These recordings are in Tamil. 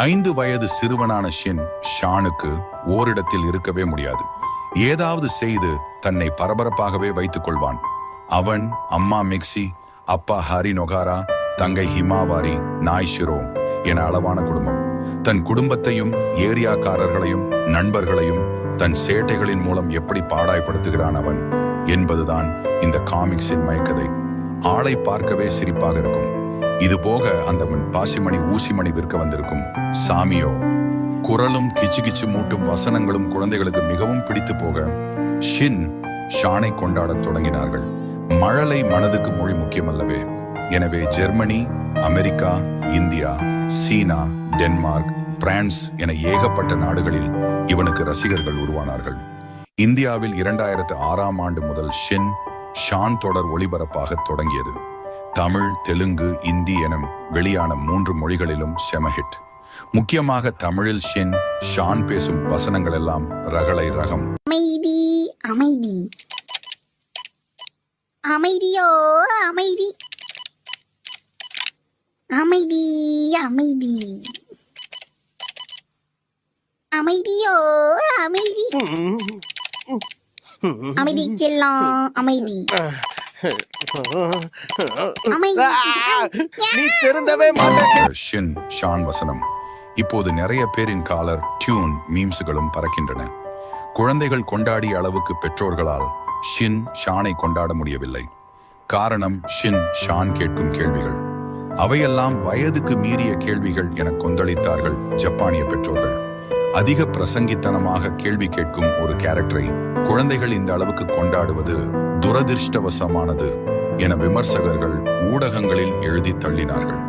5 வயது சிறுவனான ஷின் ஷானுக்கு ஓரிடத்தில் இருக்கவே முடியாது. ஏதாவது செய்து தன்னை பரபரப்பாகவே வைத்துக் கொள்வான். அவன் அம்மா மிக்சி, அப்பா ஹாரி நொகாரா, தங்கை ஹிமாவாரி, நாய் ஷிரோ என அளவான குடும்பம். தன் குடும்பத்தையும் ஏரியாக்காரர்களையும் நண்பர்களையும் தன் சேட்டைகளின் மூலம் எப்படி பாடாய்படுத்துகிறான் அவன் என்பதுதான் இந்த காமிக்ஸின் மயக்கதை. ஆளை பார்க்கவே சிரிப்பாக இருக்கும். இது போக அந்த பாசிமணி ஊசிமணி விற்க வந்திருக்கும் சாமியோ குரலும் கிச்சு கிச்சு மூட்டும் வசனங்களும் குழந்தைகளுக்கு மிகவும் பிடித்து போக ஷின் ஷானை கொண்டாடத் தொடங்கினார்கள். மழலை மனதுக்கு மொழி முக்கியமல்லவே. எனவே ஜெர்மனி, அமெரிக்கா, இந்தியா, சீனா, டென்மார்க், பிரான்ஸ் என ஏகப்பட்ட நாடுகளில் இவனுக்கு ரசிகர்கள் உருவானார்கள். இந்தியாவில் 2006ஆம் ஆண்டு முதல் ஷின் ஷான் தொடர் ஒளிபரப்பாக தொடங்கியது. தமிழ், தெலுங்கு, இந்தி என வெளியான 3 மொழிகளிலும் செமஹிட். முக்கியமாக தமிழில் ஷின் ஷான் பேசும் வசனங்கள் எல்லாம் ரகளை ரகம். அமைதி அமைதி அமைதியோ அமைதி அமைதி அமைதி அமைதியோ அமைதி அமைதிக்கெல்லாம் அமைதி நீ திருந்தவே மாட்ட. ஷின் ஷான் வசனம் இப்போது நிறைய பேரின் காலர் டியூன் மீம்ஸுகளும் பறக்கின்றன. குழந்தைகள் கொண்டாடிய அளவுக்கு பெற்றோர்களால் ஷின் ஷானை கொண்டாட முடியவில்லை. காரணம் ஷின் ஷான் கேட்கும் கேள்விகள். அவையெல்லாம் வயதுக்கு மீறிய கேள்விகள் என கொந்தளித்தார்கள் ஜப்பானிய பெற்றோர்கள். அதிக பிரசங்கித்தனமாக கேள்வி கேட்கும் ஒரு கேரக்டரை குழந்தைகள் இந்த அளவுக்கு கொண்டாடுவது துரதிர்ஷ்டவசமானது என விமர்சகர்கள் ஊடகங்களில் எழுதி தள்ளினார்கள்.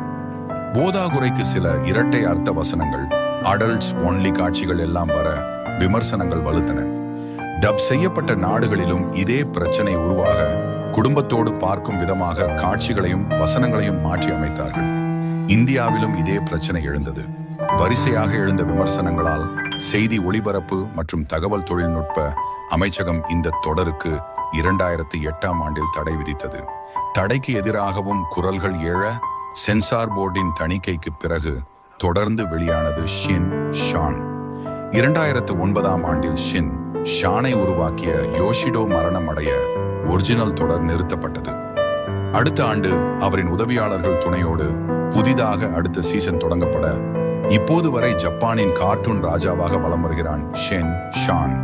போதாகுறைக்கு சில இரட்டை அர்த்த வசனங்கள், அடல்ட்ஸ் ஒன்லி காட்சிகள் எல்லாம் வர விமர்சனங்கள் வலுத்தன. டப் செய்யப்பட்ட நாடுகளிலும் இதே பிரச்சனை உருவாக குடும்பத்தோடு பார்க்கும் விதமாக காட்சிகளையும் வசனங்களையும் மாற்றி அமைத்தார்கள். இந்தியாவிலும் இதே பிரச்சனை எழுந்தது. வரிசையாக எழுந்த விமர்சனங்களால் செய்தி ஒளிபரப்பு மற்றும் தகவல் தொழில்நுட்ப அமைச்சகம் இந்த தொடருக்கு 2008ஆம் ஆண்டில் தடை விதித்தது. தடைக்கு எதிராகவும் குரல்கள் எழ சென்சார் போர்டின் தணிக்கைக்கு பிறகு தொடர்ந்து வெளியானது ஷின் ஷான். 2009ஆம் ஆண்டில் ஷின் ஷானை உருவாக்கிய யோஷிடோ மரணம் அடைய ஒரிஜினல் தொடர் நிறுத்தப்பட்டது. அடுத்த ஆண்டு அவரின் உதவியாளர்கள் துணையோடு புதிதாக அடுத்த சீசன் தொடங்கப்பட இப்போது வரை ஜப்பானின் கார்ட்டூன் ராஜாவாக வலம் வருகிறான் ஷின் ஷான்.